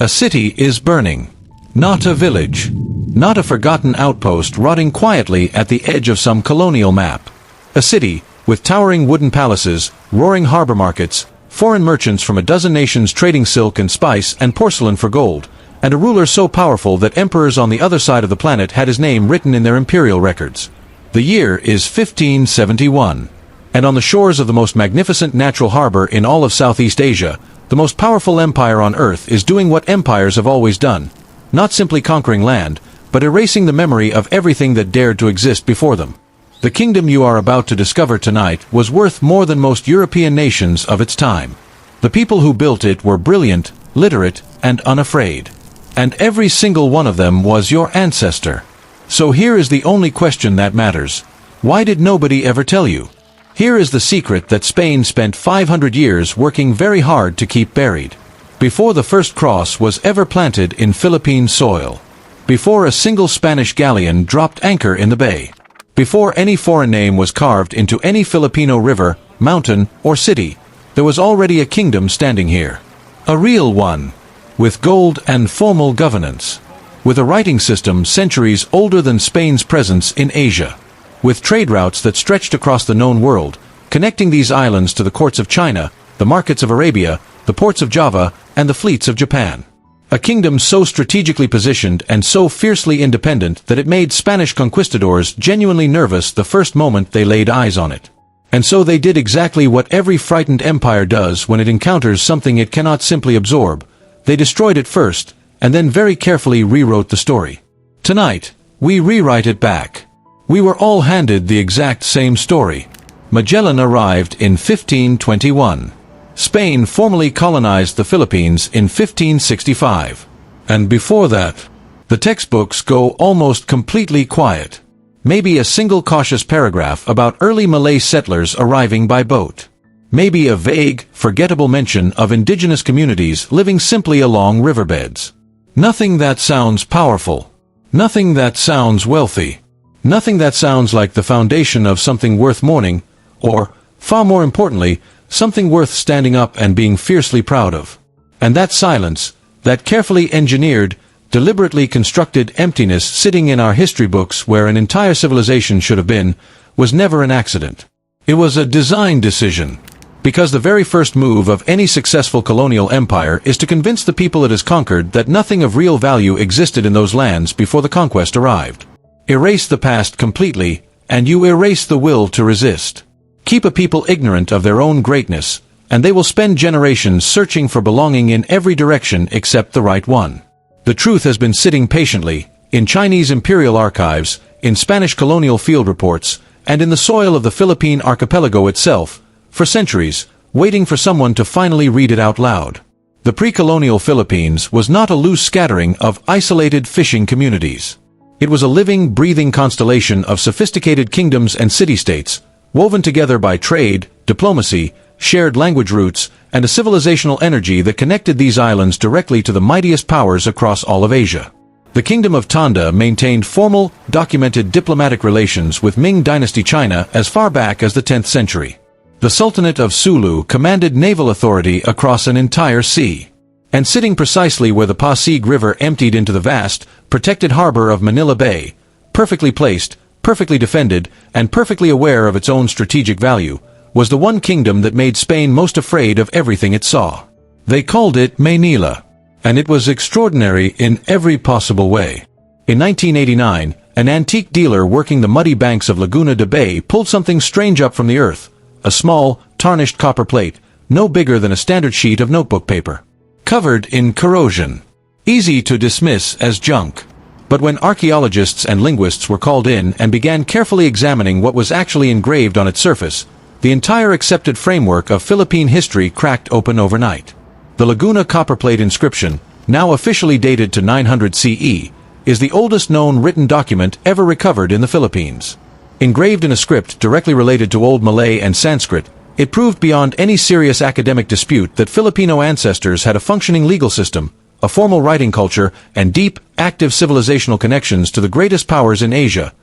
A city is burning. Not a village. Not a forgotten outpost rotting quietly at the edge of some colonial map. A city, with towering wooden palaces, roaring harbor markets, foreign merchants from a dozen nations trading silk and spice and porcelain for gold, and a ruler so powerful that emperors on the other side of the planet had his name written in their imperial records. The year is 1571. And on the shores of the most magnificent natural harbor in all of Southeast Asia, the most powerful empire on earth is doing what empires have always done. Not simply conquering land, but erasing the memory of everything that dared to exist before them. The kingdom you are about to discover tonight was worth more than most European nations of its time. The people who built it were brilliant, literate, and unafraid. And every single one of them was your ancestor. So here is the only question that matters. Why did nobody ever tell you? Here is the secret that Spain spent 500 years working very hard to keep buried. Before the first cross was ever planted in Philippine soil. Before a single Spanish galleon dropped anchor in the bay. Before any foreign name was carved into any Filipino river, mountain, or city, there was already a kingdom standing here. A real one. With gold and formal governance. With a writing system centuries older than Spain's presence in Asia. With trade routes that stretched across the known world, connecting these islands to the courts of China, the markets of Arabia, the ports of Java, and the fleets of Japan. A kingdom so strategically positioned and so fiercely independent that it made Spanish conquistadors genuinely nervous the first moment they laid eyes on it. And so they did exactly what every frightened empire does when it encounters something it cannot simply absorb. They destroyed it first, and then very carefully rewrote the story. Tonight, we rewrite it back. We were all handed the exact same story. Magellan arrived in 1521. Spain formally colonized the Philippines in 1565. And before that, the textbooks go almost completely quiet. Maybe a single cautious paragraph about early Malay settlers arriving by boat. Maybe a vague, forgettable mention of indigenous communities living simply along riverbeds. Nothing that sounds powerful. Nothing that sounds wealthy. Nothing that sounds like the foundation of something worth mourning, or, far more importantly, something worth standing up and being fiercely proud of. And that silence, that carefully engineered, deliberately constructed emptiness sitting in our history books where an entire civilization should have been, was never an accident. It was a design decision. Because the very first move of any successful colonial empire is to convince the people it has conquered that nothing of real value existed in those lands before the conquest arrived. Erase the past completely, and you erase the will to resist. Keep a people ignorant of their own greatness, and they will spend generations searching for belonging in every direction except the right one. The truth has been sitting patiently, in Chinese imperial archives, in Spanish colonial field reports, and in the soil of the Philippine archipelago itself, for centuries, waiting for someone to finally read it out loud. The pre-colonial Philippines was not a loose scattering of isolated fishing communities. It was a living, breathing constellation of sophisticated kingdoms and city-states, woven together by trade, diplomacy, shared language roots, and a civilizational energy that connected these islands directly to the mightiest powers across all of Asia. The Kingdom of Tanda maintained formal, documented diplomatic relations with Ming Dynasty China as far back as the 10th century. The Sultanate of Sulu commanded naval authority across an entire sea. And sitting precisely where the Pasig River emptied into the vast, protected harbor of Manila Bay, perfectly placed, perfectly defended, and perfectly aware of its own strategic value, was the one kingdom that made Spain most afraid of everything it saw. They called it Manila, and it was extraordinary in every possible way. In 1989, an antique dealer working the muddy banks of Laguna de Bay pulled something strange up from the earth, a small, tarnished copper plate, no bigger than a standard sheet of notebook paper. Covered in corrosion. Easy to dismiss as junk. But when archaeologists and linguists were called in and began carefully examining what was actually engraved on its surface, the entire accepted framework of Philippine history cracked open overnight. The Laguna copperplate inscription, now officially dated to 900 CE, is the oldest known written document ever recovered in the Philippines. Engraved in a script directly related to Old Malay and Sanskrit, it proved beyond any serious academic dispute that Filipino ancestors had a functioning legal system, a formal writing culture, and deep, active civilizational connections to the greatest powers in Asia,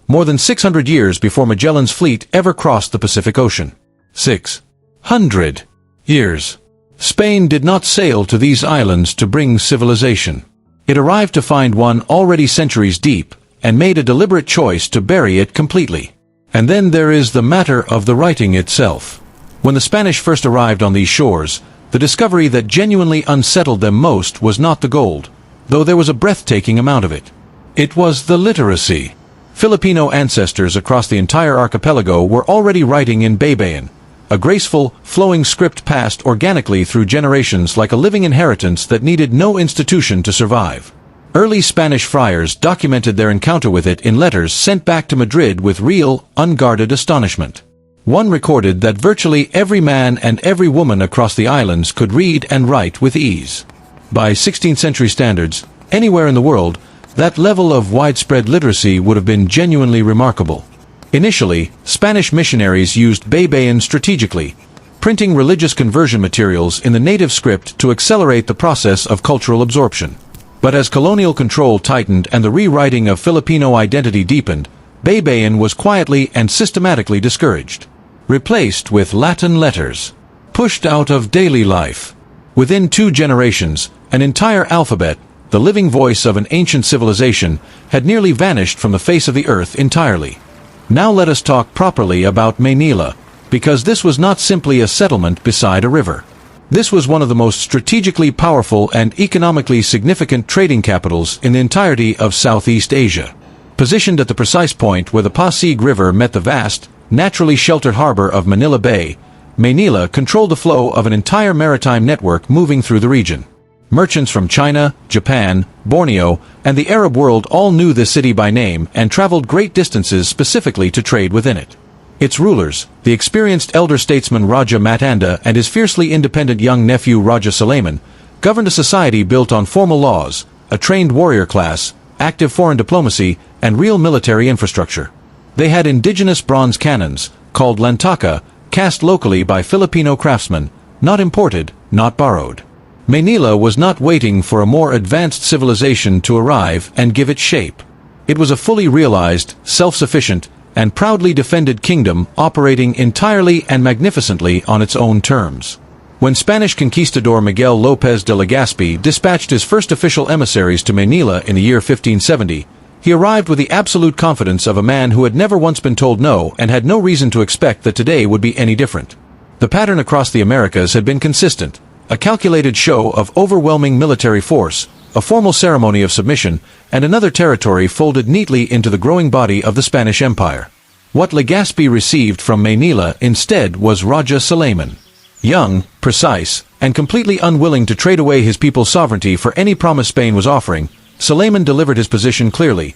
more than 600 years before Magellan's fleet ever crossed the Pacific Ocean. 600 years. Spain did not sail to these islands to bring civilization. It arrived to find one already centuries deep, and made a deliberate choice to bury it completely. And then there is the matter of the writing itself. When the Spanish first arrived on these shores, the discovery that genuinely unsettled them most was not the gold, though there was a breathtaking amount of it. It was the literacy. Filipino ancestors across the entire archipelago were already writing in Baybayin, a graceful, flowing script passed organically through generations like a living inheritance that needed no institution to survive. Early Spanish friars documented their encounter with it in letters sent back to Madrid with real, unguarded astonishment. One recorded that virtually every man and every woman across the islands could read and write with ease. By 16th century standards, anywhere in the world, that level of widespread literacy would have been genuinely remarkable. Initially, Spanish missionaries used Baybayin strategically, printing religious conversion materials in the native script to accelerate the process of cultural absorption. But as colonial control tightened and the rewriting of Filipino identity deepened, Baybayin was quietly and systematically discouraged. Replaced with Latin letters. Pushed out of daily life. Within 2 generations, an entire alphabet, the living voice of an ancient civilization, had nearly vanished from the face of the earth entirely. Now let us talk properly about Manila, because this was not simply a settlement beside a river. This was one of the most strategically powerful and economically significant trading capitals in the entirety of Southeast Asia. Positioned at the precise point where the Pasig River met the vast, naturally sheltered harbor of Manila Bay, Manila controlled the flow of an entire maritime network moving through the region. Merchants from China, Japan, Borneo, and the Arab world all knew this city by name and traveled great distances specifically to trade within it. Its rulers, the experienced elder statesman Raja Matanda and his fiercely independent young nephew Raja Suleiman, governed a society built on formal laws, a trained warrior class, active foreign diplomacy, and real military infrastructure. They had indigenous bronze cannons, called lantaka, cast locally by Filipino craftsmen, not imported, not borrowed. Manila was not waiting for a more advanced civilization to arrive and give it shape. It was a fully realized, self-sufficient, and proudly defended kingdom operating entirely and magnificently on its own terms. When Spanish conquistador Miguel López de Legazpi dispatched his first official emissaries to Manila in the year 1570, he arrived with the absolute confidence of a man who had never once been told no and had no reason to expect that today would be any different. The pattern across the Americas had been consistent. A calculated show of overwhelming military force, a formal ceremony of submission, and another territory folded neatly into the growing body of the Spanish Empire. What Legazpi received from Manila instead was Raja Suleiman. Young, precise, and completely unwilling to trade away his people's sovereignty for any promise Spain was offering, Suleiman delivered his position clearly.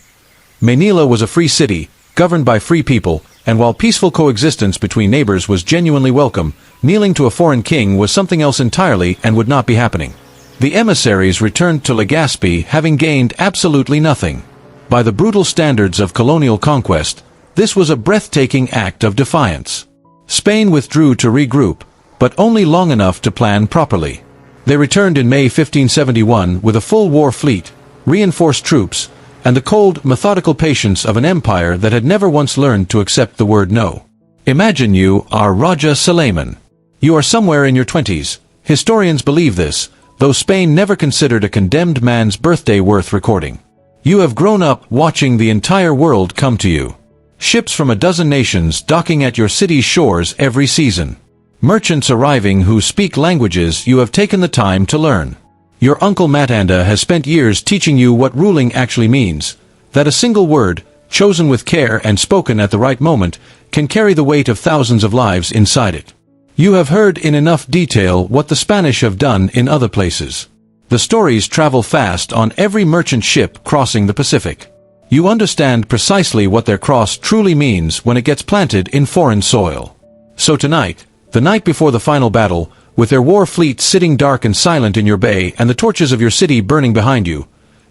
Manila was a free city, governed by free people, and while peaceful coexistence between neighbors was genuinely welcome, kneeling to a foreign king was something else entirely and would not be happening. The emissaries returned to Legazpi having gained absolutely nothing. By the brutal standards of colonial conquest, this was a breathtaking act of defiance. Spain withdrew to regroup, but only long enough to plan properly. They returned in May 1571 with a full war fleet, reinforced troops, and the cold, methodical patience of an empire that had never once learned to accept the word no. Imagine you are Raja Suleiman. You are somewhere in your 20s. Historians believe this, though Spain never considered a condemned man's birthday worth recording. You have grown up watching the entire world come to you. Ships from a dozen nations docking at your city's shores every season. Merchants arriving who speak languages you have taken the time to learn. Your uncle Matanda has spent years teaching you what ruling actually means, that a single word, chosen with care and spoken at the right moment, can carry the weight of thousands of lives inside it. You have heard in enough detail what the Spanish have done in other places. The stories travel fast on every merchant ship crossing the Pacific. You understand precisely what their cross truly means when it gets planted in foreign soil. So tonight, the night before the final battle, with their war fleet sitting dark and silent in your bay and the torches of your city burning behind you,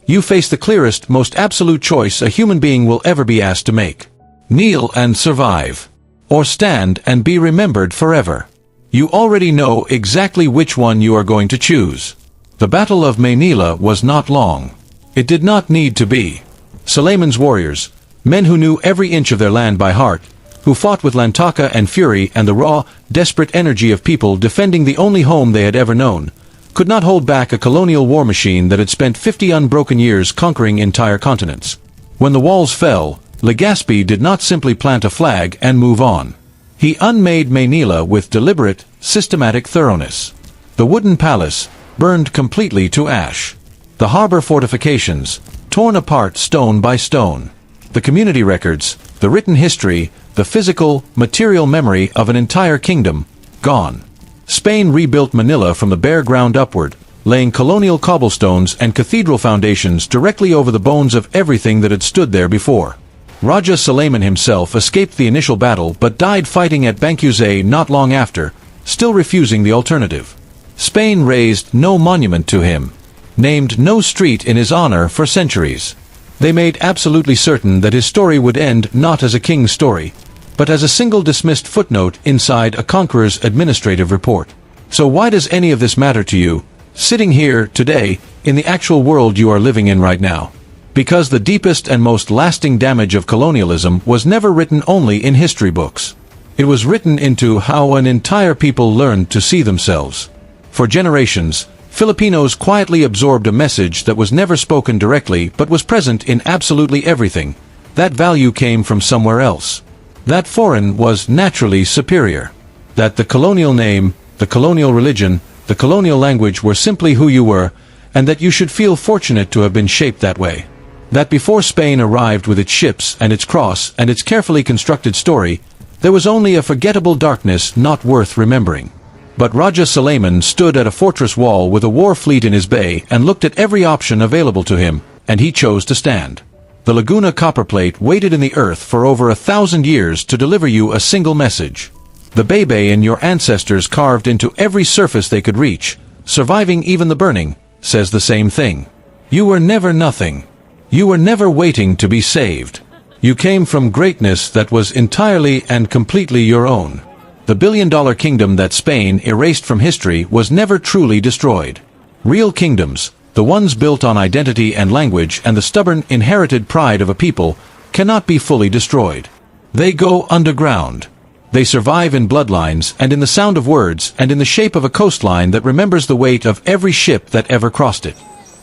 you face the clearest, most absolute choice a human being will ever be asked to make. Kneel and survive. Or stand and be remembered forever. You already know exactly which one you are going to choose. The Battle of Manila was not long. It did not need to be. Suleiman's warriors, men who knew every inch of their land by heart, who fought with Lantaka and fury and the raw, desperate energy of people defending the only home they had ever known, could not hold back a colonial war machine that had spent 50 unbroken years conquering entire continents. When the walls fell, Legazpi did not simply plant a flag and move on. He unmade Manila with deliberate, systematic thoroughness. The wooden palace burned completely to ash. The harbor fortifications torn apart stone by stone. The community records, the written history, the physical, material memory of an entire kingdom, gone. Spain rebuilt Manila from the bare ground upward, laying colonial cobblestones and cathedral foundations directly over the bones of everything that had stood there before. Raja Suleiman himself escaped the initial battle but died fighting at Bangkusay not long after, still refusing the alternative. Spain raised no monument to him, named no street in his honor for centuries. They made absolutely certain that his story would end not as a king's story, but as a single dismissed footnote inside a conqueror's administrative report. So why does any of this matter to you, sitting here, today, in the actual world you are living in right now? Because the deepest and most lasting damage of colonialism was never written only in history books. It was written into how an entire people learned to see themselves. For generations, Filipinos quietly absorbed a message that was never spoken directly but was present in absolutely everything. That value came from somewhere else. That foreign was naturally superior. That the colonial name, the colonial religion, the colonial language were simply who you were, and that you should feel fortunate to have been shaped that way. That before Spain arrived with its ships and its cross and its carefully constructed story, there was only a forgettable darkness not worth remembering. But Raja Suleiman stood at a fortress wall with a war fleet in his bay and looked at every option available to him, and he chose to stand. The Laguna copperplate waited in the earth for over 1,000 years to deliver you a single message. The Bebe and your ancestors carved into every surface they could reach, surviving even the burning, says the same thing. You were never nothing. You were never waiting to be saved. You came from greatness that was entirely and completely your own. The billion-dollar kingdom that Spain erased from history was never truly destroyed. Real kingdoms, the ones built on identity and language and the stubborn inherited pride of a people, cannot be fully destroyed. They go underground. They survive in bloodlines and in the sound of words and in the shape of a coastline that remembers the weight of every ship that ever crossed it.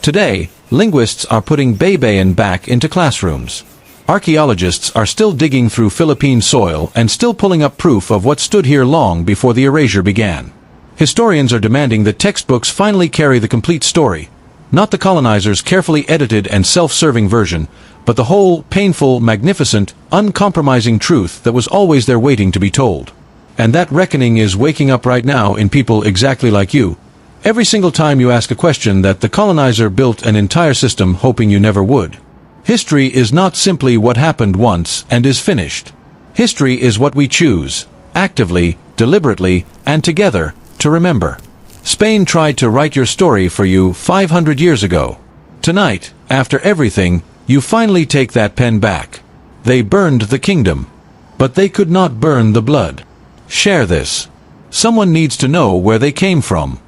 Today, linguists are putting Baybayin back into classrooms. Archaeologists are still digging through Philippine soil and still pulling up proof of what stood here long before the erasure began. Historians are demanding that textbooks finally carry the complete story, not the colonizers' carefully edited and self-serving version, but the whole, painful, magnificent, uncompromising truth that was always there waiting to be told. And that reckoning is waking up right now in people exactly like you. Every single time you ask a question that the colonizer built an entire system hoping you never would. History is not simply what happened once and is finished. History is what we choose, actively, deliberately, and together, to remember. Spain tried to write your story for you 500 years ago. Tonight, after everything, you finally take that pen back. They burned the kingdom. But they could not burn the blood. Share this. Someone needs to know where they came from.